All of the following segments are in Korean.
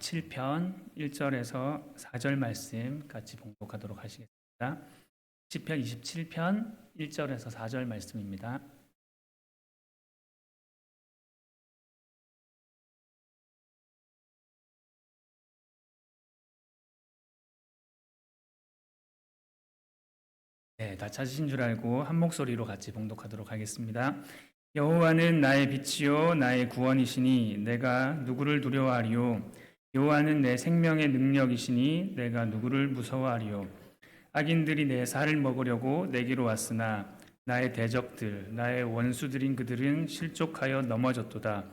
27편 1절에서 4절 말씀 같이 봉독하도록 하시겠습니다. 시편 27편 1절에서 4절 말씀입니다. 네, 다 찾으신 줄 알고 한 목소리로 같이 봉독하도록 하겠습니다. 여호와는 나의 빛이요 나의 구원이시니 내가 누구를 두려워하리요. 여호와는 내 생명의 능력이시니 내가 누구를 무서워하리요. 악인들이 내 살을 먹으려고 내게로 왔으나 나의 대적들 나의 원수들인 그들은 실족하여 넘어졌도다.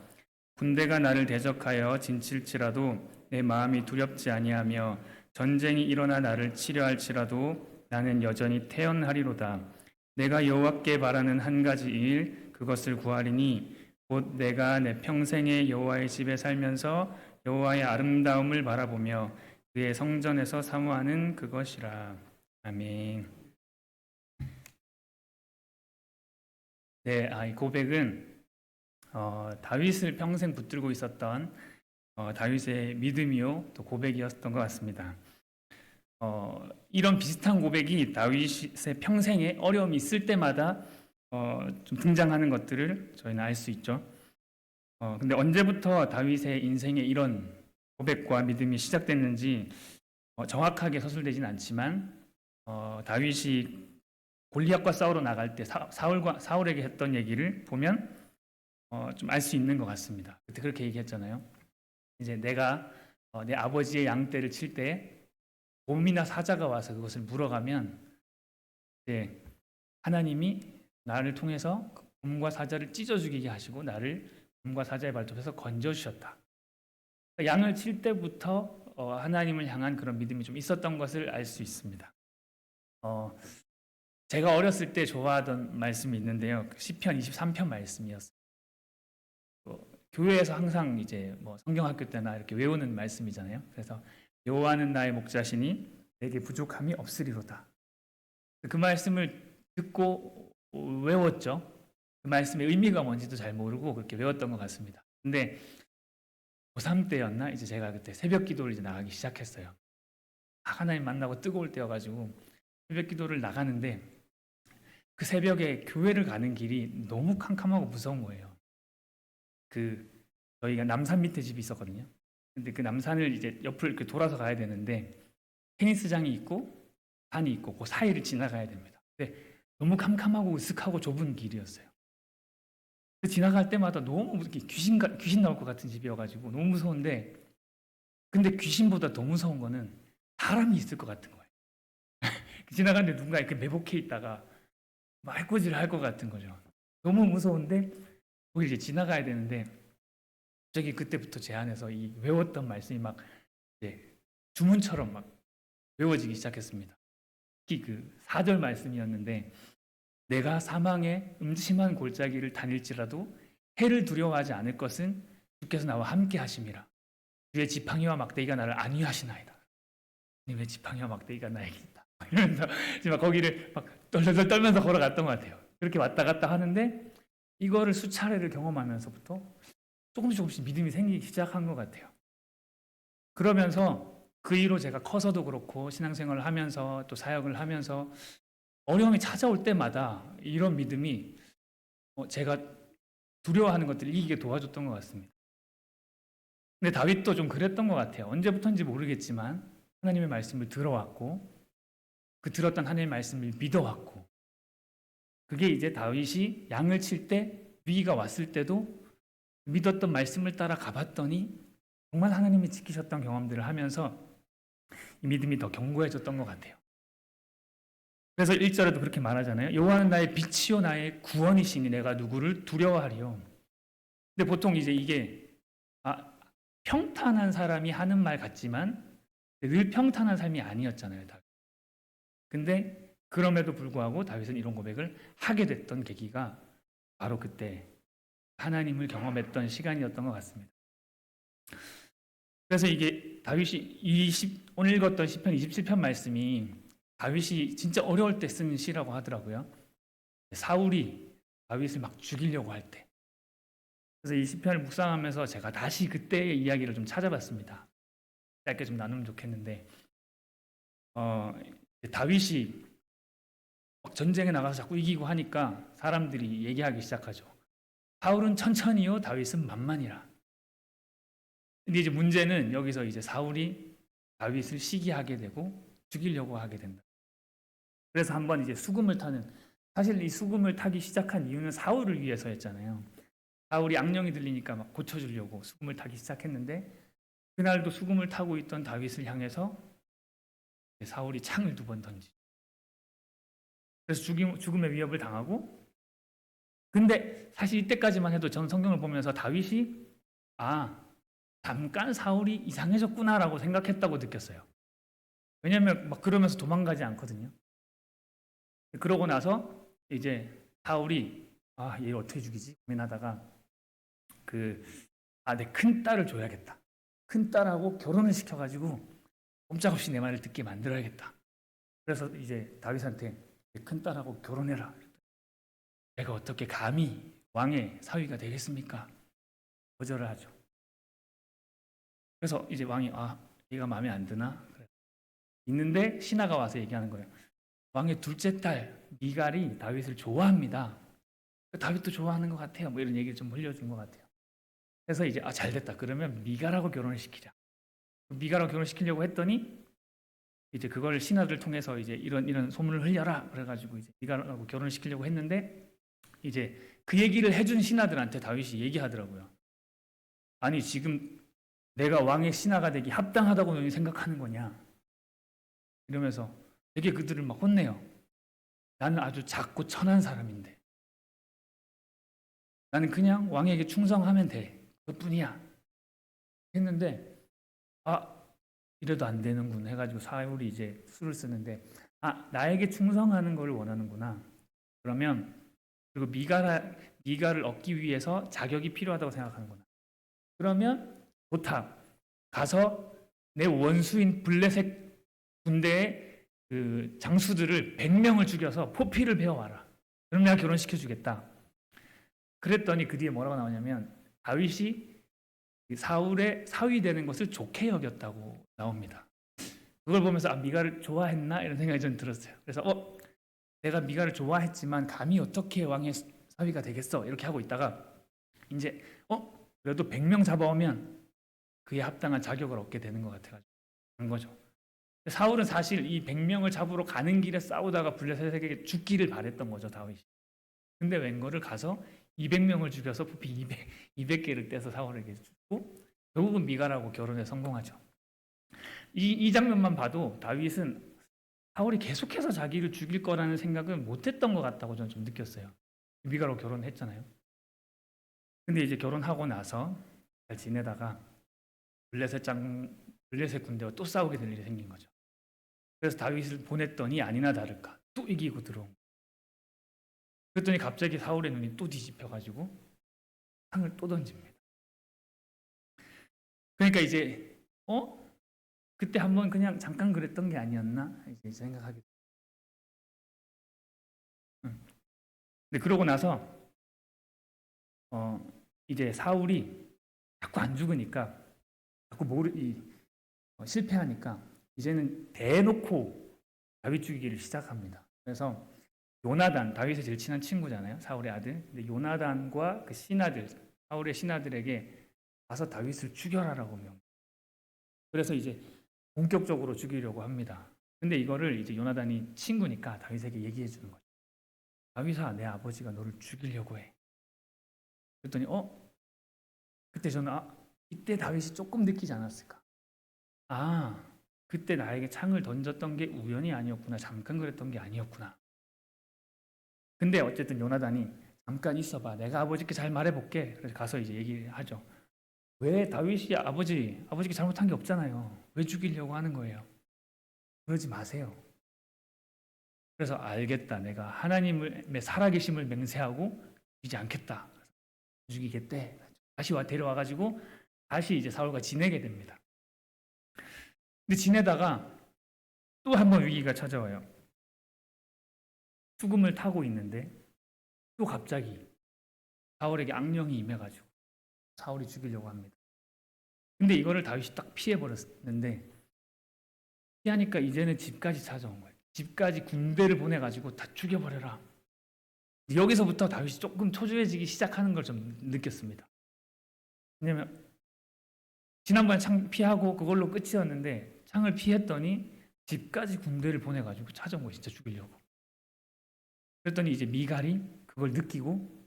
군대가 나를 대적하여 진칠지라도 내 마음이 두렵지 아니하며 전쟁이 일어나 나를 치려 할지라도 나는 여전히 태연하리로다. 내가 여호와께 바라는 한 가지 일 그것을 구하리니 곧 내가 내 평생에 여호와의 집에 살면서 여호와의 아름다움을 바라보며 그의 성전에서 사모하는 그것이라. 아멘. 네, 이 고백은 다윗을 평생 붙들고 있었던 다윗의 믿음이요 또 고백이었던 것 같습니다. 이런 비슷한 고백이 다윗의 평생에 어려움이 있을 때마다 좀 등장하는 것들을 저희는 알 수 있죠. 근데 언제부터 다윗의 인생에 이런 고백과 믿음이 시작됐는지 정확하게 서술되진 않지만 다윗이 골리앗과 싸우러 나갈 때 사울에게 했던 얘기를 보면 좀 알 수 있는 것 같습니다. 그때 그렇게 얘기했잖아요. 이제 내가 내 아버지의 양떼를 칠 때 곰이나 사자가 와서 그것을 물어가면 이제 하나님이 나를 통해서 곰과 사자를 찢어 죽이게 하시고 나를 곰과 사자의 발톱에서 건져 주셨다. 양을 칠 때부터 하나님을 향한 그런 믿음이 좀 있었던 것을 알 수 있습니다. 제가 어렸을 때 좋아하던 말씀이 있는데요. 시편 23편 말씀이었어요. 교회에서 항상 이제 성경학교 때나 이렇게 외우는 말씀이잖아요. 그래서 여호와는 나의 목자시니 내게 부족함이 없으리로다. 그 말씀을 듣고 외웠죠. 그 말씀의 의미가 뭔지도 잘 모르고 그렇게 외웠던 것 같습니다. 근데 고3 때였나? 이제 제가 그때 새벽 기도를 이제 나가기 시작했어요. 하나님 만나고 뜨거울 때여가지고 새벽 기도를 나가는데 그 새벽에 교회를 가는 길이 너무 캄캄하고 무서운 거예요. 저희가 남산 밑에 집이 있었거든요. 근데 그 남산을 이제 옆을 이렇게 돌아서 가야 되는데 테니스장이 있고 산이 있고 그 사이를 지나가야 됩니다. 근데 너무 캄캄하고 으슥하고 좁은 길이었어요. 지나갈 때마다 너무 귀신 나올 것 같은 집이어가지고 너무 무서운데, 근데 귀신보다 더 무서운 거는 사람이 있을 것 같은 거예요. 지나가는데 누군가 이렇게 매복해 있다가 말꼬지를 할 것 같은 거죠. 너무 무서운데 거기 이제 지나가야 되는데 갑자기 그때부터 제 안에서 이 외웠던 말씀이 막 이제 주문처럼 막 외워지기 시작했습니다. 특히 그 4절 말씀이었는데 내가 사망의 음침한 골짜기를 다닐지라도 해를 두려워하지 않을 것은 주께서 나와 함께 하심이라. 주의 지팡이와 막대기가 나를 안위하시나이다. 왜 지팡이와 막대기가 나에게 있다. 이러면서 막 거기를 막 떨떨 떨면서 걸어갔던 것 같아요. 그렇게 왔다 갔다 하는데 이거를 수차례를 경험하면서부터 조금씩 믿음이 생기기 시작한 것 같아요. 그러면서 그 이후로 제가 커서도 그렇고 신앙생활을 하면서 또 사역을 하면서 어려움이 찾아올 때마다 이런 믿음이 제가 두려워하는 것들을 이기게 도와줬던 것 같습니다. 근데 다윗도 좀 그랬던 것 같아요. 언제부터인지 모르겠지만 하나님의 말씀을 들어왔고 그 들었던 하나님의 말씀을 믿어왔고 그게 이제 다윗이 양을 칠 때 위기가 왔을 때도 믿었던 말씀을 따라 가봤더니 정말 하나님이 지키셨던 경험들을 하면서 이 믿음이 더 견고해졌던 것 같아요. 그래서 1절에도 그렇게 말하잖아요. 여호와는 나의 빛이요 나의 구원이시니 내가 누구를 두려워하리요. 근데 보통 이제 이게 평탄한 사람이 하는 말 같지만 늘 평탄한 삶이 아니었잖아요. 다윗. 근데 그럼에도 불구하고 다윗은 이런 고백을 하게 됐던 계기가 바로 그때 하나님을 경험했던 시간이었던 것 같습니다. 그래서 이게 다윗이 오늘 읽었던 시편 27편 말씀이 다윗이 진짜 어려울 때 쓴 시라고 하더라고요. 사울이 다윗을 막 죽이려고 할 때. 그래서 이 시편을 묵상하면서 제가 다시 그때의 이야기를 좀 찾아봤습니다. 짧게 좀 나누면 좋겠는데, 다윗이 막 전쟁에 나가서 자꾸 이기고 하니까 사람들이 얘기하기 시작하죠. 사울은 천천히요, 다윗은 만만이라. 근데 이제 문제는 여기서 이제 사울이 다윗을 시기하게 되고 죽이려고 하게 된다. 그래서 한번 이제 수금을 타는, 사실 이 수금을 타기 시작한 이유는 사울을 위해서였잖아요. 사울이 악령이 들리니까 막 고쳐주려고 수금을 타기 시작했는데, 그날도 수금을 타고 있던 다윗을 향해서 사울이 창을 2번 던지. 그래서 죽음의 위협을 당하고, 근데 사실 이때까지만 해도 저는 성경을 보면서 다윗이 잠깐 사울이 이상해졌구나라고 생각했다고 느꼈어요. 왜냐하면 막 그러면서 도망가지 않거든요. 그러고 나서 이제 사울이 얘를 어떻게 죽이지 고민하다가 내 큰딸을 줘야겠다. 큰딸하고 결혼을 시켜가지고 꼼짝없이 내 말을 듣게 만들어야겠다. 그래서 이제 다윗한테 큰딸하고 결혼해라. 내가 어떻게 감히 왕의 사위가 되겠습니까? 거절을 하죠. 그래서 이제 왕이 얘가 마음에 안 드나? 있는데 신하가 와서 얘기하는 거예요. 왕의 둘째 딸 미갈이 다윗을 좋아합니다. 다윗도 좋아하는 것 같아요. 뭐 이런 얘기를 좀 흘려준 것 같아요. 그래서 이제 잘 됐다. 그러면 미갈하고 결혼을 시키자. 미갈하고 결혼을 시키려고 했더니 이제 그걸 신하들 통해서 이제 이런 소문을 흘려라. 그래가지고 이제 미갈하고 결혼을 시키려고 했는데 이제 그 얘기를 해준 신하들한테 다윗이 얘기하더라고요. 아니 지금 내가 왕의 신하가 되기 합당하다고 너희 생각하는 거냐? 이러면서 되게 그들을 막 혼내요. 나는 아주 작고 천한 사람인데 나는 그냥 왕에게 충성하면 돼. 그것뿐이야. 했는데 이래도 안 되는군 해가지고 사울이 이제 수를 쓰는데 나에게 충성하는 걸 원하는구나. 그러면 그리고 미갈을 얻기 위해서 자격이 필요하다고 생각하는구나. 그러면 좋다. 가서 내 원수인 블레셋 군대의 그 장수들을 100명을 죽여서 포피를 베어와라. 그럼 내가 결혼시켜주겠다. 그랬더니 그 뒤에 뭐라고 나오냐면 다윗이 사울의 사위 되는 것을 좋게 여겼다고 나옵니다. 그걸 보면서 미갈을 좋아했나 이런 생각이 좀 들었어요. 그래서 내가 미갈을 좋아했지만 감히 어떻게 왕의 사위가 되겠어 이렇게 하고 있다가 이제 그래도 100명 잡아오면 그에 합당한 자격을 얻게 되는 것 같아가지고 그런 거죠. 사울은 사실 이 100명을 잡으러 가는 길에 싸우다가 블레셋에게 죽기를 바랬던 거죠, 다윗이. 근데 웬거를 가서 200명을 죽여서 부피 200개를 떼서 사울에게 주고 결국은 미갈하고 결혼에 성공하죠. 이 장면만 봐도 다윗은 사울이 계속해서 자기를 죽일 거라는 생각은 못했던 것 같다고 저는 좀 느꼈어요. 미갈하고 결혼했잖아요. 근데 이제 결혼하고 나서 잘 지내다가 블레셋 군대와 또 싸우게 될 일이 생긴 거죠. 그래서 다윗을 보냈더니 아니나 다를까 또 이기고 들어온 거예요. 그랬더니 갑자기 사울의 눈이 또 뒤집혀가지고 창을 또 던집니다. 그러니까 이제 그때 한번 그냥 잠깐 그랬던 게 아니었나 이제 생각하게 돼요. 근데 그러고 나서 이제 사울이 자꾸 안 죽으니까 자꾸 실패하니까 이제는 대놓고 다윗 죽이기를 시작합니다. 그래서 요나단, 다윗의 제일 친한 친구잖아요. 사울의 아들. 근데 요나단과 그 신하들, 사울의 신하들에게 가서 다윗을 죽여라라고 명. 그래서 이제 본격적으로 죽이려고 합니다. 근데 이거를 이제 요나단이 친구니까 다윗에게 얘기해 주는 거죠. 다윗아, 내 아버지가 너를 죽이려고 해. 그랬더니 그때 저는 이때 다윗이 조금 느끼지 않았을까? 그때 나에게 창을 던졌던 게 우연이 아니었구나. 잠깐 그랬던 게 아니었구나. 근데 어쨌든 요나단이 잠깐 있어봐. 내가 아버지께 잘 말해볼게. 그래서 가서 이제 얘기를 하죠. 왜 다윗이 아버지께 잘못한 게 없잖아요. 왜 죽이려고 하는 거예요? 그러지 마세요. 그래서 알겠다. 내가 하나님의 살아계심을 맹세하고 죽이지 않겠다. 죽이겠대. 다시 데려와가지고 다시 이제 사울과 지내게 됩니다. 근데 지내다가 또 한 번 위기가 찾아와요. 수금을 타고 있는데 또 갑자기 사울에게 악령이 임해가지고 사울이 죽이려고 합니다. 근데 이거를 다윗이 딱 피해버렸는데 피하니까 이제는 집까지 찾아온 거예요. 집까지 군대를 보내가지고 다 죽여버려라. 여기서부터 다윗이 조금 초조해지기 시작하는 걸 좀 느꼈습니다. 왜냐면 지난번에 창 피하고 그걸로 끝이었는데 창을 피했더니 집까지 군대를 보내가지고 찾아온 거예요. 진짜 죽이려고. 그랬더니 이제 미갈이 그걸 느끼고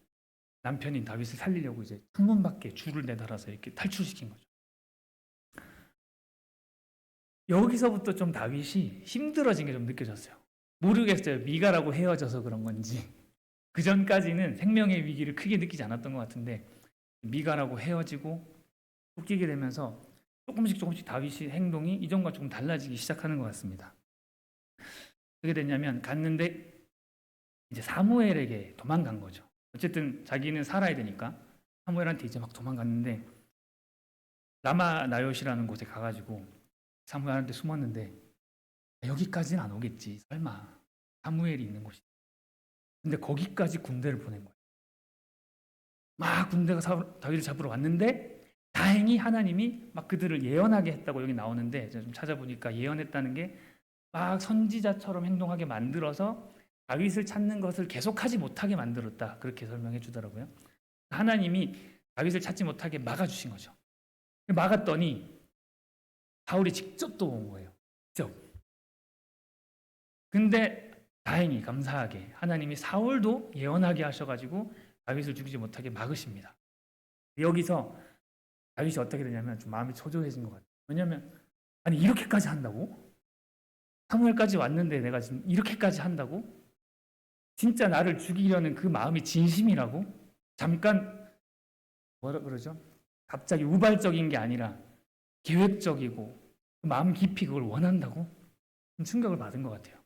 남편인 다윗을 살리려고 이제 창문 밖에 줄을 내달아서 이렇게 탈출시킨 거죠. 여기서부터 좀 다윗이 힘들어진 게 좀 느껴졌어요. 모르겠어요. 미갈하고 헤어져서 그런 건지. 그 전까지는 생명의 위기를 크게 느끼지 않았던 것 같은데 미갈하고 헤어지고 쫓기게 되면서 조금씩 다윗의 행동이 이전과 조금 달라지기 시작하는 것 같습니다. 어떻게 됐냐면 갔는데 이제 사무엘에게 도망간 거죠. 어쨌든 자기는 살아야 되니까 사무엘한테 이제 막 도망갔는데 라마 나요시라는 곳에 가가지고 사무엘한테 숨었는데 여기까지는 안 오겠지 설마 사무엘이 있는 곳이. 근데 거기까지 군대를 보낸 거예요. 막 군대가 다윗을 잡으러 왔는데 다행히 하나님이 막 그들을 예언하게 했다고 여기 나오는데 좀 찾아보니까 예언했다는 게 막 선지자처럼 행동하게 만들어서 다윗을 찾는 것을 계속하지 못하게 만들었다. 그렇게 설명해 주더라고요. 하나님이 다윗을 찾지 못하게 막아주신 거죠. 막았더니 사울이 직접 또 온 거예요. 직접. 근데 다행히 감사하게 하나님이 사울도 예언하게 하셔가지고 다윗을 죽이지 못하게 막으십니다. 여기서 다윗이 어떻게 되냐면 좀 마음이 초조해진 것 같아요. 왜냐하면 아니 이렇게까지 한다고? 사무엘까지 왔는데 내가 지금 이렇게까지 한다고? 진짜 나를 죽이려는 그 마음이 진심이라고? 잠깐 뭐라 그러죠? 갑자기 우발적인 게 아니라 계획적이고 그 마음 깊이 그걸 원한다고? 좀 충격을 받은 것 같아요.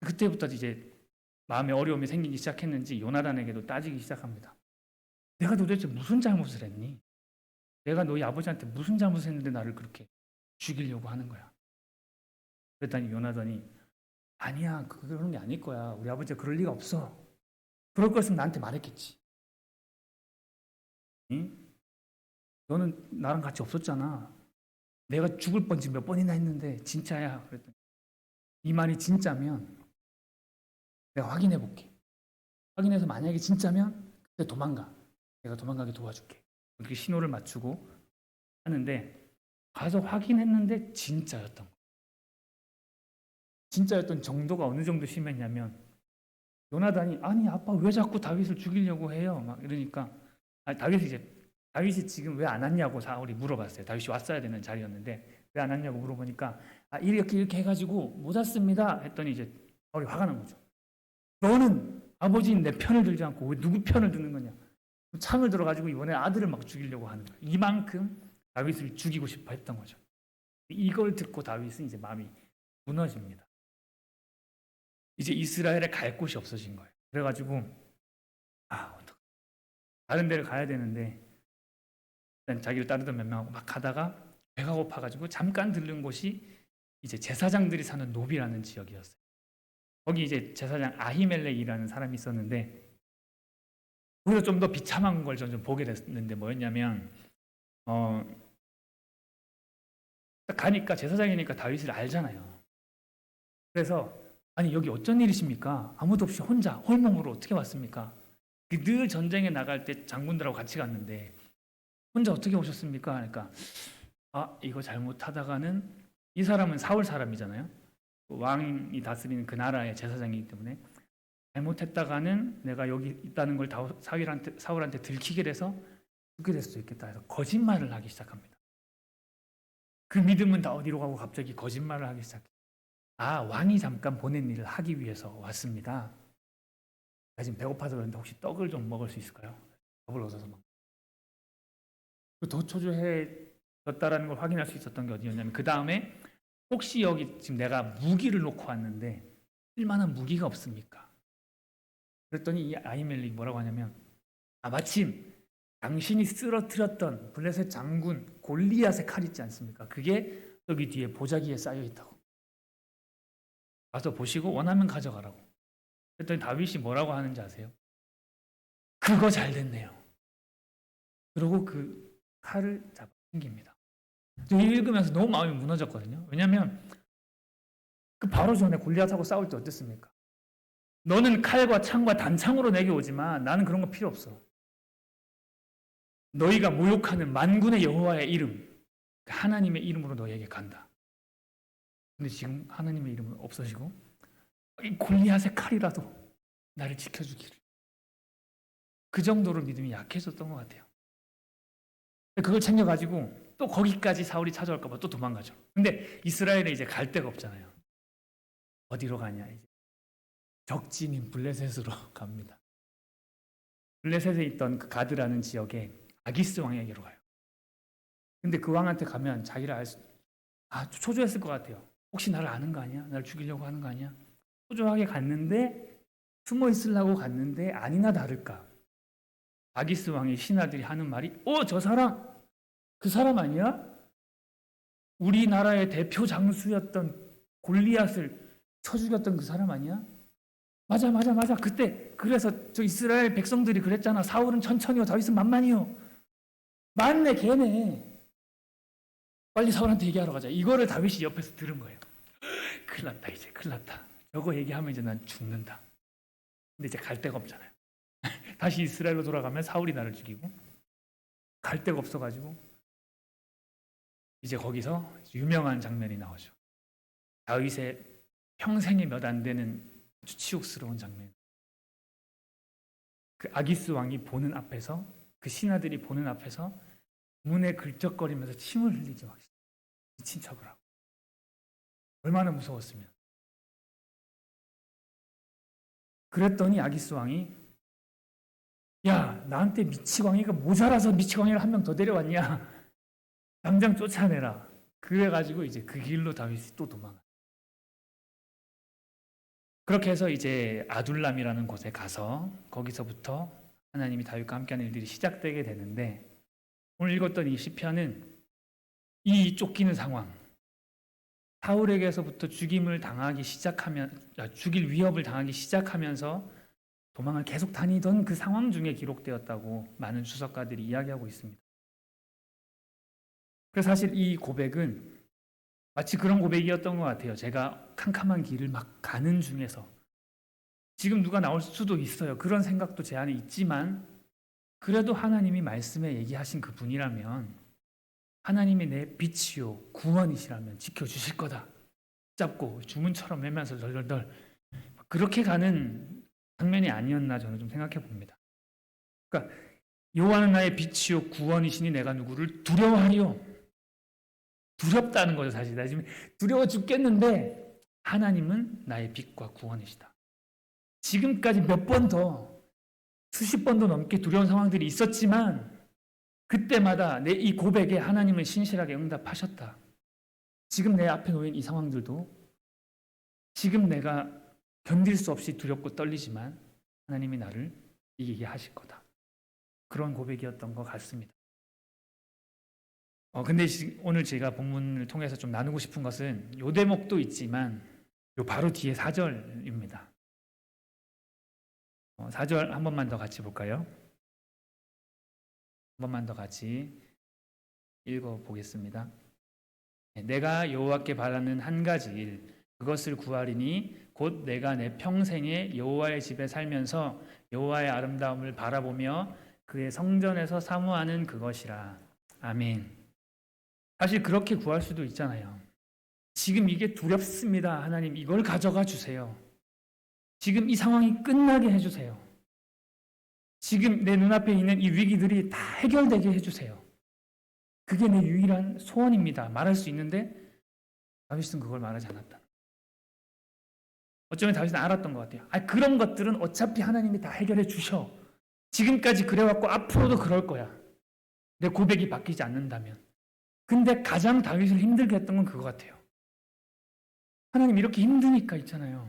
그때부터 이제 마음에 어려움이 생기기 시작했는지 요나단에게도 따지기 시작합니다. 내가 도대체 무슨 잘못을 했니? 내가 너희 아버지한테 무슨 잘못을 했는데 나를 그렇게 죽이려고 하는 거야. 그랬더니 요나단이 아니야 그런 게 아닐 거야. 우리 아버지가 그럴 리가 없어. 그럴 거였으면 나한테 말했겠지. 응? 너는 나랑 같이 없었잖아. 내가 죽을 뻔 지금 몇 번이나 했는데 진짜야. 그랬더니 이 말이 진짜면 내가 확인해 볼게. 확인해서 만약에 진짜면 그때 도망가. 내가 도망가게 도와줄게. 이렇게 신호를 맞추고 하는데 가서 확인했는데 진짜였던 거예요. 진짜였던 정도가 어느 정도 심했냐면 요나단이 아니 아빠 왜 자꾸 다윗을 죽이려고 해요? 막 이러니까 다윗이 지금 왜 안 왔냐고 사울이 물어봤어요. 다윗이 왔어야 되는 자리였는데 왜 안 왔냐고 물어보니까 이렇게 해가지고 못 왔습니다. 했더니 이제 사울이 화가 난 거죠. 너는 아버지인 내 편을 들지 않고 왜 누구 편을 드는 거냐? 창을 들어가지고 이번에 아들을 막 죽이려고 하는 거예요. 이만큼 다윗을 죽이고 싶어 했던 거죠. 이걸 듣고 다윗은 이제 마음이 무너집니다. 이제 이스라엘에 갈 곳이 없어진 거예요. 그래가지고 어떡해. 다른 데를 가야 되는데 일단 자기를 따르던 몇 명하고 막 가다가 배가 고파가지고 잠깐 들른 곳이 이제 제사장들이 사는 노비라는 지역이었어요. 거기 이제 제사장 아히멜렉이라는 사람이 있었는데 거기서 좀 더 비참한 걸 좀 보게 됐는데 뭐였냐면 딱 가니까 제사장이니까 다윗을 알잖아요. 그래서 아니 여기 어쩐 일이십니까? 아무도 없이 혼자 홀몸으로 어떻게 왔습니까? 늘 전쟁에 나갈 때 장군들하고 같이 갔는데 혼자 어떻게 오셨습니까? 그러니까 이거 잘못하다가는 이 사람은 사울 사람이잖아요. 왕이 다스리는 그 나라의 제사장이기 때문에 잘못했다가는 내가 여기 있다는 걸 사울한테 들키게 돼서 죽게 될 수도 있겠다 해서 거짓말을 하기 시작합니다. 그 믿음은 다 어디로 가고 갑자기 거짓말을 하기 시작해요. 왕이 잠깐 보낸 일을 하기 위해서 왔습니다. 나 지금 배고파서 그런데 혹시 떡을 좀 먹을 수 있을까요? 밥을 얻어서 먹. 더 초조해졌다라는 걸 확인할 수 있었던 게 어디였냐면 그 다음에 혹시 여기 지금 내가 무기를 놓고 왔는데 쓸만한 무기가 없습니까? 그랬더니 이 아히멜렉이 뭐라고 하냐면 마침 당신이 쓰러뜨렸던 블레셋 장군 골리앗의 칼 있지 않습니까? 그게 여기 뒤에 보자기에 쌓여 있다고. 가서 보시고 원하면 가져가라고. 그랬더니 다윗이 뭐라고 하는지 아세요? 그거 잘 됐네요. 그러고 그 칼을 잡아 당깁니다. 저 읽으면서 너무 마음이 무너졌거든요. 왜냐하면 그 바로 전에 골리앗하고 싸울 때 어땠습니까? 너는 칼과 창과 단창으로 내게 오지만 나는 그런 거 필요 없어. 너희가 모욕하는 만군의 여호와의 이름, 하나님의 이름으로 너희에게 간다. 근데 지금 하나님의 이름은 없어지고 이 골리앗의 칼이라도 나를 지켜주기를. 그 정도로 믿음이 약해졌던 것 같아요. 그걸 챙겨가지고 또 거기까지 사울이 찾아올까 봐 또 도망가죠. 근데 이스라엘에 이제 갈 데가 없잖아요. 어디로 가냐 이제 적진인 블레셋으로 갑니다. 블레셋에 있던 그 가드라는 지역에 아기스 왕에게로 가요. 근데 그 왕한테 가면 자기를 초조했을 것 같아요. 혹시 나를 아는 거 아니야? 나를 죽이려고 하는 거 아니야? 초조하게 갔는데 숨어 있으려고 갔는데 아니나 다를까 아기스 왕의 신하들이 하는 말이 저 사람 그 사람 아니야? 우리나라의 대표 장수였던 골리앗을 쳐 죽였던 그 사람 아니야? 맞아. 그때 그래서 저 이스라엘 백성들이 그랬잖아. 사울은 천천히요, 다윗은 만만히요. 맞네, 걔네. 빨리 사울한테 얘기하러 가자. 이거를 다윗이 옆에서 들은 거예요. 큰일 났다, 이제 큰일 났다. 저거 얘기하면 이제 난 죽는다. 근데 이제 갈 데가 없잖아요. 다시 이스라엘로 돌아가면 사울이 나를 죽이고 갈 데가 없어가지고 이제 거기서 유명한 장면이 나오죠. 다윗의 평생에 몇 안 되는 아주 치욕스러운 장면. 그 아기스 왕이 보는 앞에서 그 신하들이 보는 앞에서 문에 긁적거리면서 침을 흘리지 막 미친 척을 하고 얼마나 무서웠으면. 그랬더니 아기스 왕이 야 나한테 미치광이가 모자라서 미치광이를 한 명 더 데려왔냐 당장 쫓아내라. 그래가지고 이제 그 길로 다윗이 또 도망가. 그렇게 해서 이제 아둘람이라는 곳에 가서 거기서부터 하나님이 다윗과 함께하는 일들이 시작되게 되는데 오늘 읽었던 이 시편은 이 쫓기는 상황, 사울에게서부터 죽일 위협을 당하기 시작하면서 도망을 계속 다니던 그 상황 중에 기록되었다고 많은 주석가들이 이야기하고 있습니다. 그래서 사실 이 고백은 마치 그런 고백이었던 것 같아요. 제가 캄캄한 길을 막 가는 중에서 지금 누가 나올 수도 있어요. 그런 생각도 제 안에 있지만 그래도 하나님이 말씀에 얘기하신 그 분이라면 하나님이 내 빛이요 구원이시라면 지켜주실 거다. 잡고 주문처럼 매면서 덜덜덜 그렇게 가는 장면이 아니었나 저는 좀 생각해 봅니다. 그러니까 여호와는 나의 빛이요 구원이시니 내가 누구를 두려워하리요. 두렵다는 거죠. 사실 나 지금 두려워 죽겠는데 하나님은 나의 빛과 구원이시다. 지금까지 몇 번 더 수십 번도 넘게 두려운 상황들이 있었지만 그때마다 내 이 고백에 하나님은 신실하게 응답하셨다. 지금 내 앞에 놓인 이 상황들도 지금 내가 견딜 수 없이 두렵고 떨리지만 하나님이 나를 이기게 하실 거다. 그런 고백이었던 것 같습니다. 근데 오늘 제가 본문을 통해서 좀 나누고 싶은 것은 요 대목도 있지만 요 바로 뒤에 4절입니다. 4절 한 번만 더 같이 볼까요? 한 번만 더 같이 읽어보겠습니다. 내가 여호와께 바라는 한 가지 일 그것을 구하리니 곧 내가 내 평생에 여호와의 집에 살면서 여호와의 아름다움을 바라보며 그의 성전에서 사모하는 그것이라. 아멘. 사실 그렇게 구할 수도 있잖아요. 지금 이게 두렵습니다. 하나님 이걸 가져가 주세요. 지금 이 상황이 끝나게 해주세요. 지금 내 눈앞에 있는 이 위기들이 다 해결되게 해주세요. 그게 내 유일한 소원입니다. 말할 수 있는데 다윗은 그걸 말하지 않았다. 어쩌면 다윗은 알았던 것 같아요. 그런 것들은 어차피 하나님이 다 해결해 주셔. 지금까지 그래왔고 앞으로도 그럴 거야. 내 고백이 바뀌지 않는다면. 근데 가장 다윗을 힘들게 했던 건 그거 같아요. 하나님 이렇게 힘드니까 있잖아요.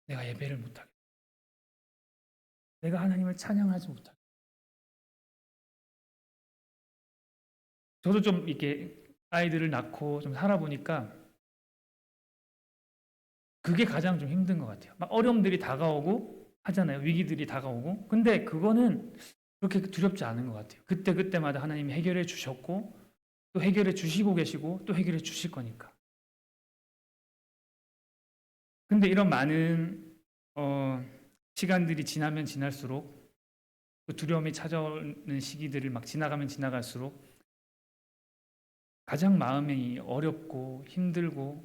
내가 예배를 못하게. 내가 하나님을 찬양하지 못하게. 저도 좀 이렇게 아이들을 낳고 좀 살아보니까 그게 가장 좀 힘든 것 같아요. 막 어려움들이 다가오고 하잖아요. 위기들이 다가오고. 근데 그거는 그렇게 두렵지 않은 것 같아요. 그때마다 하나님이 해결해 주셨고 또 해결해 주시고 계시고 또 해결해 주실 거니까. 근데 이런 많은 시간들이 지나면 지날수록 그 두려움이 찾아오는 시기들을 막 지나가면 지나갈수록 가장 마음이 어렵고 힘들고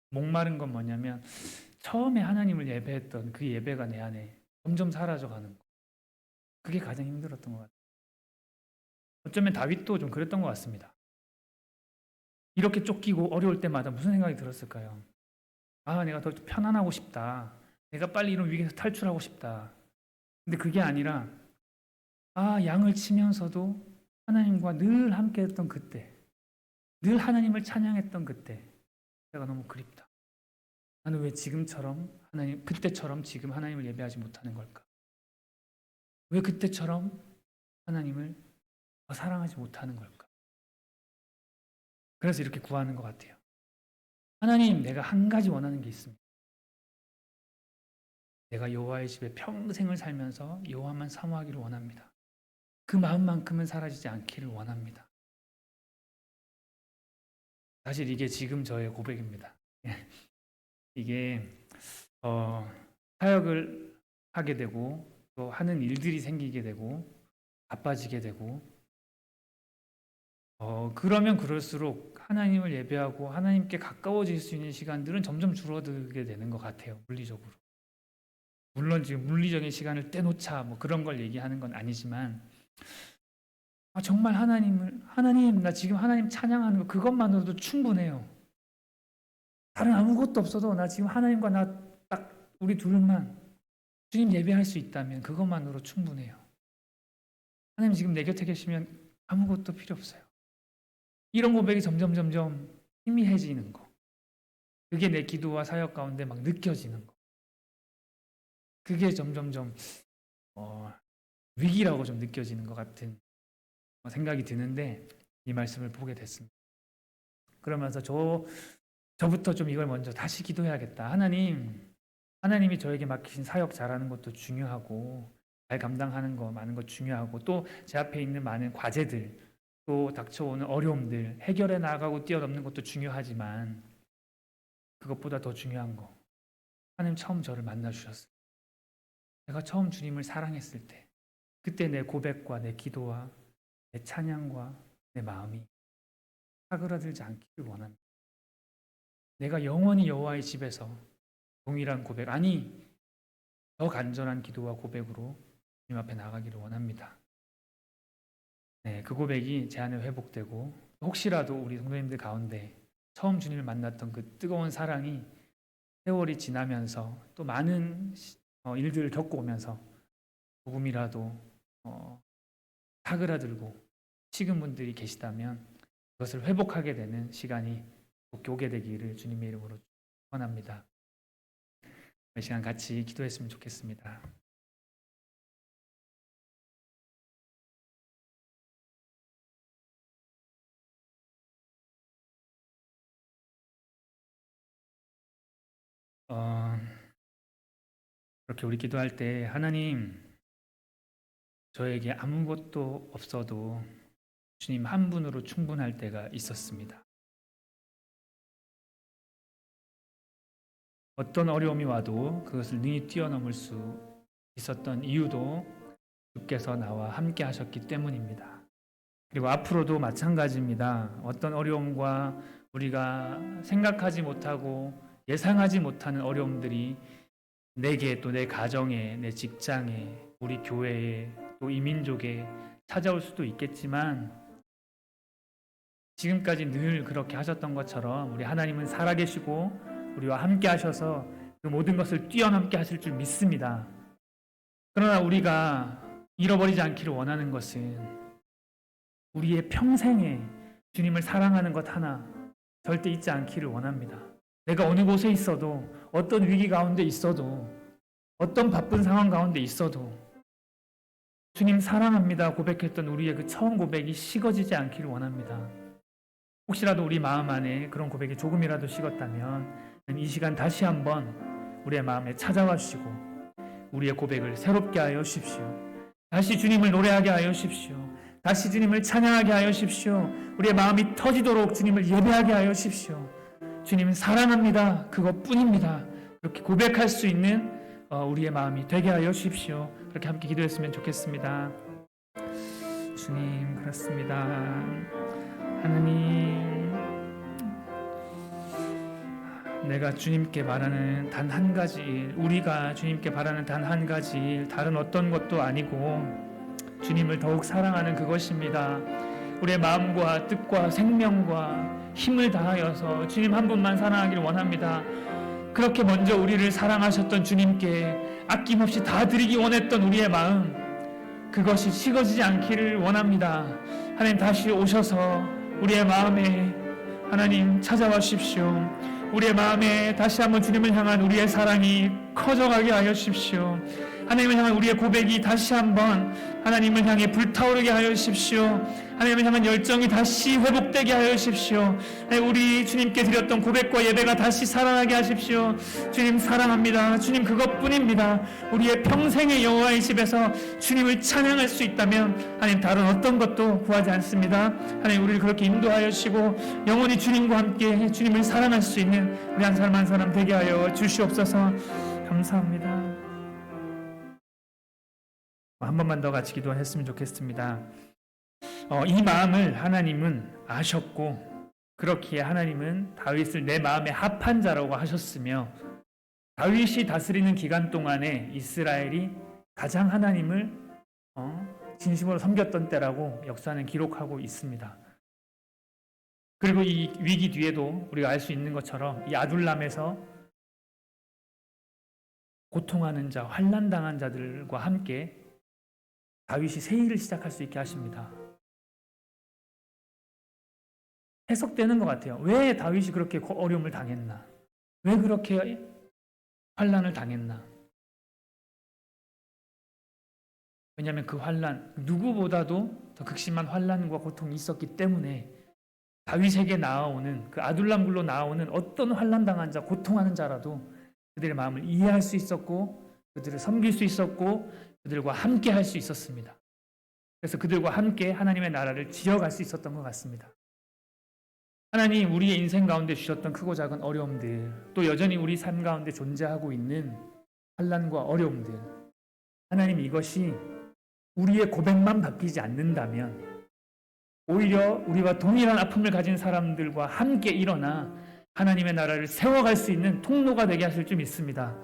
목마른 건 뭐냐면 처음에 하나님을 예배했던 그 예배가 내 안에 점점 사라져가는 거. 그게 가장 힘들었던 것 같아요. 어쩌면 다윗도 좀 그랬던 것 같습니다. 이렇게 쫓기고 어려울 때마다 무슨 생각이 들었을까요? 아, 내가 더 편안하고 싶다. 내가 빨리 이런 위기에서 탈출하고 싶다. 근데 그게 아니라 아, 양을 치면서도 하나님과 늘 함께했던 그때, 늘 하나님을 찬양했던 그때, 내가 너무 그립다. 나는 왜 지금처럼 그때처럼 지금 하나님을 예배하지 못하는 걸까? 왜 그때처럼 하나님을 더 사랑하지 못하는 걸까? 그래서 이렇게 구하는 것 같아요. 하나님, 내가 한 가지 원하는 게 있습니다. 내가 여호와의 집에 평생을 살면서 여호와만 사모하기를 원합니다. 그 마음만큼은 사라지지 않기를 원합니다. 사실 이게 지금 저의 고백입니다. 이게 사역을 하게 되고 또 하는 일들이 생기게 되고 바빠지게 되고 그러면 그럴수록 하나님을 예배하고 하나님께 가까워질 수 있는 시간들은 점점 줄어들게 되는 것 같아요. 물리적으로. 물론 지금 물리적인 시간을 떼놓자 뭐 그런 걸 얘기하는 건 아니지만 정말 하나님 나 지금 하나님 찬양하는 거 그것만으로도 충분해요. 다른 아무것도 없어도 나 지금 하나님과 나 딱 우리 둘만 주님 예배할 수 있다면 그것만으로 충분해요. 하나님 지금 내 곁에 계시면 아무것도 필요 없어요. 이런 고백이 점점 희미해지는 거. 그게 내 기도와 사역 가운데 막 느껴지는 거. 그게 점점 위기라고 좀 느껴지는 것 같은 생각이 드는데 이 말씀을 보게 됐습니다. 그러면서 저부터 좀 이걸 먼저 다시 기도해야겠다. 하나님이 저에게 맡기신 사역 잘하는 것도 중요하고 잘 감당하는 거 많은 것 중요하고 또 제 앞에 있는 많은 과제들 또 닥쳐오는 어려움들 해결해 나가고 뛰어넘는 것도 중요하지만 그것보다 더 중요한 거 하나님 처음 저를 만나 주셨어요. 내가 처음 주님을 사랑했을 때 그때 내 고백과 내 기도와 내 찬양과 내 마음이 사그라들지 않기를 원합니다. 내가 영원히 여호와의 집에서 동일한 고백 아니 더 간절한 기도와 고백으로 주님 앞에 나가기를 원합니다. 네, 그 고백이 제 안에 회복되고 혹시라도 우리 성도님들 가운데 처음 주님을 만났던 그 뜨거운 사랑이 세월이 지나면서 또 많은 일들을 겪어오면서 조금이라도 사그라들고 식은 분들이 계시다면 그것을 회복하게 되는 시간이 꼭 오게 되기를 주님의 이름으로 축원합니다. 이 시간 같이 기도했으면 좋겠습니다. 이렇게 우리 기도할 때 하나님 저에게 아무것도 없어도 주님 한 분으로 충분할 때가 있었습니다. 어떤 어려움이 와도 그것을 능히 뛰어넘을 수 있었던 이유도 주께서 나와 함께 하셨기 때문입니다. 그리고 앞으로도 마찬가지입니다. 어떤 어려움과 우리가 생각하지 못하고 예상하지 못하는 어려움들이 내게 또 내 가정에 내 직장에 우리 교회에 또 이 민족에 찾아올 수도 있겠지만 지금까지 늘 그렇게 하셨던 것처럼 우리 하나님은 살아계시고 우리와 함께 하셔서 그 모든 것을 뛰어넘게 하실 줄 믿습니다. 그러나 우리가 잃어버리지 않기를 원하는 것은 우리의 평생에 주님을 사랑하는 것 하나 절대 잊지 않기를 원합니다. 내가 어느 곳에 있어도 어떤 위기 가운데 있어도 어떤 바쁜 상황 가운데 있어도 주님 사랑합니다 고백했던 우리의 그 처음 고백이 식어지지 않기를 원합니다. 혹시라도 우리 마음 안에 그런 고백이 조금이라도 식었다면 이 시간 다시 한번 우리의 마음에 찾아와 주시고 우리의 고백을 새롭게 하여 주십시오. 다시 주님을 노래하게 하여 주십시오. 다시 주님을 찬양하게 하여 주십시오. 우리의 마음이 터지도록 주님을 예배하게 하여 주십시오. 주님 사랑합니다. 그것뿐입니다. 그렇게 고백할 수 있는 우리의 마음이 되게 하여 주십시오. 그렇게 함께 기도했으면 좋겠습니다. 주님, 그렇습니다. 하나님, 내가 주님께 바라는 단 한 가지 일, 우리가 주님께 바라는 단 한 가지 일, 다른 어떤 것도 아니고 주님을 더욱 사랑하는 그것입니다. 우리의 마음과 뜻과 생명과 힘을 다하여서 주님 한 분만 사랑하기를 원합니다. 그렇게 먼저 우리를 사랑하셨던 주님께 아낌없이 다 드리기 원했던 우리의 마음, 그것이 식어지지 않기를 원합니다. 하나님, 다시 오셔서 우리의 마음에 하나님 찾아와 주십시오. 우리의 마음에 다시 한번 주님을 향한 우리의 사랑이 커져가게 하여 주십시오. 하나님을 향한 우리의 고백이 다시 한번 하나님을 향해 불타오르게 하여 주십시오. 하나님을 향한 열정이 다시 회복되게 하여 주십시오. 우리 주님께 드렸던 고백과 예배가 다시 살아나게 하십시오. 주님 사랑합니다. 주님 그것뿐입니다. 우리의 평생의 여호와의 집에서 주님을 찬양할 수 있다면 하나님 다른 어떤 것도 구하지 않습니다. 하나님 우리를 그렇게 인도하여 주시고 영원히 주님과 함께 주님을 사랑할 수 있는 우리 한 사람 한 사람 되게 하여 주시옵소서. 감사합니다. 한 번만 더 같이 기도했으면 좋겠습니다. 이 마음을 하나님은 아셨고 그렇기에 하나님은 다윗을 내 마음에 합한 자라고 하셨으며 다윗이 다스리는 기간 동안에 이스라엘이 가장 하나님을 진심으로 섬겼던 때라고 역사는 기록하고 있습니다. 그리고 이 위기 뒤에도 우리가 알 수 있는 것처럼 이 아둘람에서 고통하는 자, 환난당한 자들과 함께 다윗이 새 일을 시작할 수 있게 하십니다. 해석되는 것 같아요. 왜 다윗이 그렇게 어려움을 당했나? 왜 그렇게 환난을 당했나? 왜냐하면 그 환난, 누구보다도 더 극심한 환난과 고통이 있었기 때문에 다윗에게 나아오는 그 아둘람 굴로 나아오는 어떤 환난당한 자, 고통하는 자라도 그들의 마음을 이해할 수 있었고 그들을 섬길 수 있었고 그들과 함께 할 수 있었습니다. 그래서 그들과 함께 하나님의 나라를 지어갈 수 있었던 것 같습니다. 하나님 우리의 인생 가운데 주셨던 크고 작은 어려움들, 또 여전히 우리 삶 가운데 존재하고 있는 환난과 어려움들, 하나님 이것이 우리의 고백만 바뀌지 않는다면 오히려 우리와 동일한 아픔을 가진 사람들과 함께 일어나 하나님의 나라를 세워갈 수 있는 통로가 되게 하실 줄 믿습니다.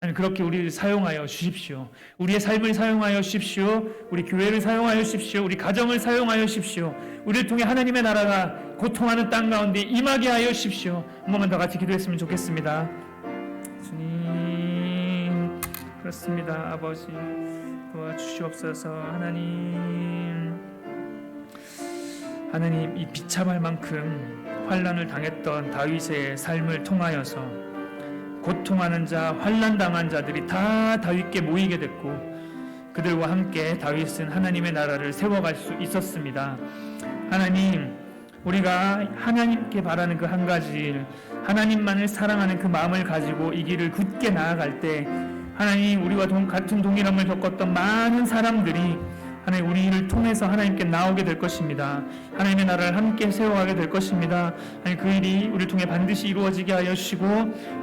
하나님 그렇게 우리를 사용하여 주십시오. 우리의 삶을 사용하여 주십시오. 우리 교회를 사용하여 주십시오. 우리 가정을 사용하여 주십시오. 우리를 통해 하나님의 나라가 고통하는 땅 가운데 임하게 하여 주십시오. 한 번만 더 같이 기도했으면 좋겠습니다. 주님 그렇습니다. 아버지 도와주시옵소서. 하나님 이 비참할 만큼 환난을 당했던 다윗의 삶을 통하여서 고통하는 자, 환난당한 자들이 다 다윗께 모이게 됐고 그들과 함께 다윗은 하나님의 나라를 세워갈 수 있었습니다. 하나님, 우리가 하나님께 바라는 그 한 가지 일, 하나님만을 사랑하는 그 마음을 가지고 이 길을 굳게 나아갈 때 하나님 우리와 같은 동일함을 겪었던 많은 사람들이 하나님 우리를 통해서 하나님께 나오게 될 것입니다. 하나님의 나라를 함께 세워가게 될 것입니다. 하나님 그 일이 우리를 통해 반드시 이루어지게 하여 주시고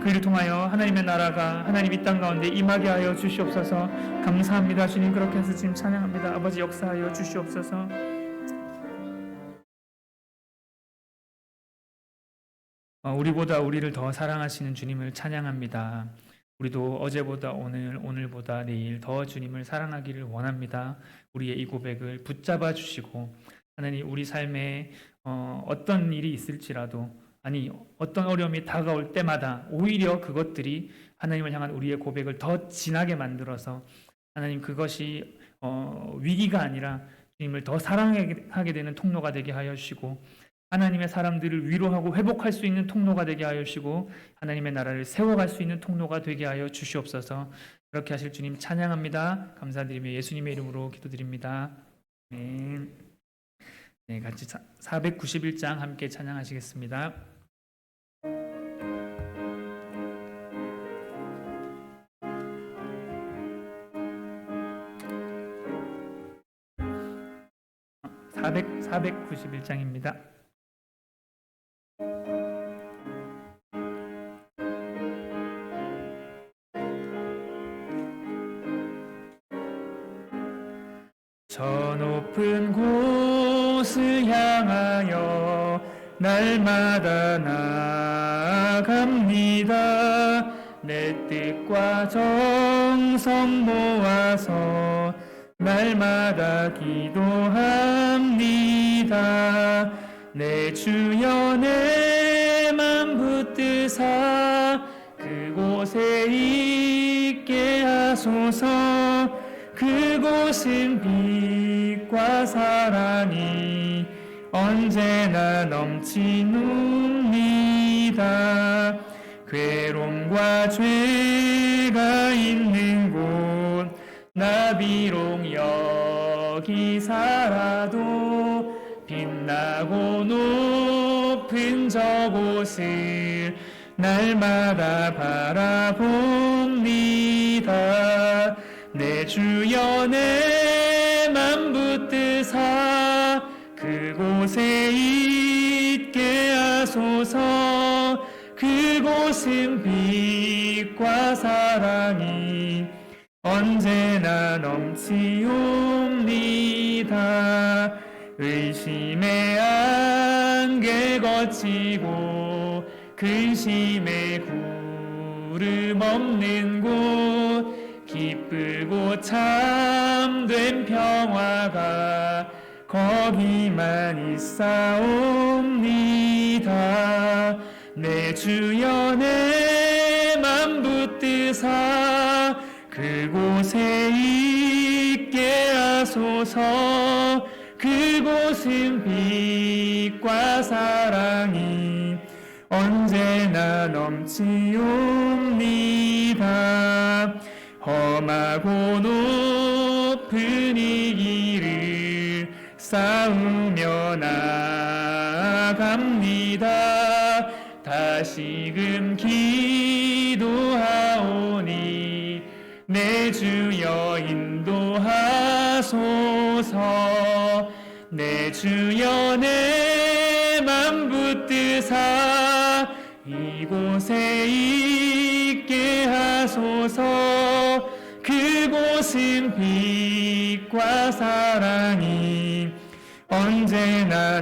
그 일을 통하여 하나님의 나라가 하나님 이 땅 가운데 임하게 하여 주시옵소서. 감사합니다. 주님 그렇게 해서 지금 찬양합니다. 아버지 역사하여 주시옵소서. 우리보다 우리를 더 사랑하시는 주님을 찬양합니다. 우리도 어제보다 오늘, 오늘보다 내일 더 주님을 사랑하기를 원합니다. 우리의 이 고백을 붙잡아 주시고 하나님 우리 삶에 어떤 일이 있을지라도 아니 어떤 어려움이 다가올 때마다 오히려 그것들이 하나님을 향한 우리의 고백을 더 진하게 만들어서 하나님 그것이 위기가 아니라 주님을 더 사랑하게 되는 통로가 되게 하여 주시고 하나님의 사람들을 위로하고 회복할 수 있는 통로가 되게 하여 주시고 하나님의 나라를 세워갈 수 있는 통로가 되게 하여 주시옵소서. 그렇게 하실 주님 찬양합니다. 감사드리며 예수님의 이름으로 기도드립니다. 네, 같이 491장 함께 찬양하시겠습니다. 491장입니다. 저 높은 곳을 향하여 날마다 나아갑니다. 내 뜻과 정성 모아서 날마다 기도합니다. 내 주여 내 맘 붙드사 그곳에 있게 하소서. 그곳은 빛과 사랑이 언제나 넘치눕니다. 괴로움과 죄가 있는 곳 나 비록 여기 살아도 빛나고 높은 저곳을 날마다 바라봅니다. 내 주여 내 맘 붙드사 그곳에 있게 하소서. 그곳은 빛과 사랑이 언제나 넘치옵니다. 의심의 안개 거치고 근심의 구름 없는 곳 기쁘고 참된 평화가 거기만 있사옵니다. 내 주여 내 맘 붙드사 그곳에 있게 하소서. 그곳은 빛과 사랑이 언제나 넘치옵니다. 험하고 높은 이 길을 쌓으며 나아갑니다. 다시금 기도하오니 내 주여 인도하소서. 내 주여 내 맘 붙드사 이곳에 있게 하소서. 그곳은 빛과 사랑이 언제나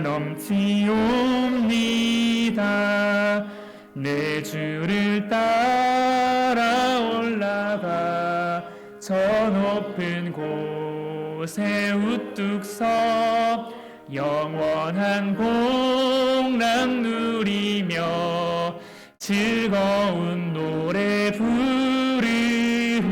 넘치옵니다. 내 주를 따라 올라가 저 높은 곳에 우뚝 서 영원한 복락 누리며 즐거운 노래 부르리.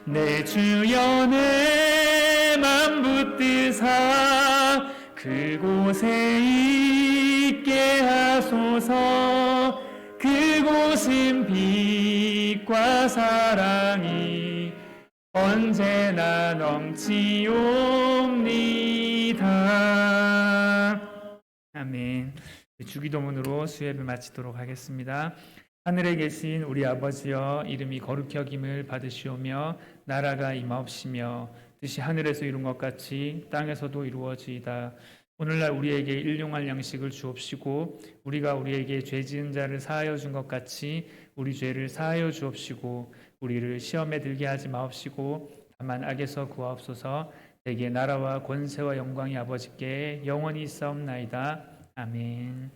내 주여 내 맘 붙드사 그곳에 있게 하소서. 그곳은 빛과 사랑이 언제나 넘치옵니다. 아멘. 주기도문으로 수예를 마치도록 하겠습니다. 하늘에 계신 우리 아버지여, 이름이 거룩히 여김을 받으시오며 나라가 임하옵시며 뜻이 하늘에서 이룬 것 같이 땅에서도 이루어지이다. 오늘날 우리에게 일용할 양식을 주옵시고 우리가 우리에게 죄 지은 자를 사하여 준 것 같이 우리 죄를 사하여 주옵시고 우리를 시험에 들게 하지 마옵시고 다만 악에서 구하옵소서. 대개 나라와 권세와 영광이 아버지께 영원히 있사옵나이다. 아멘.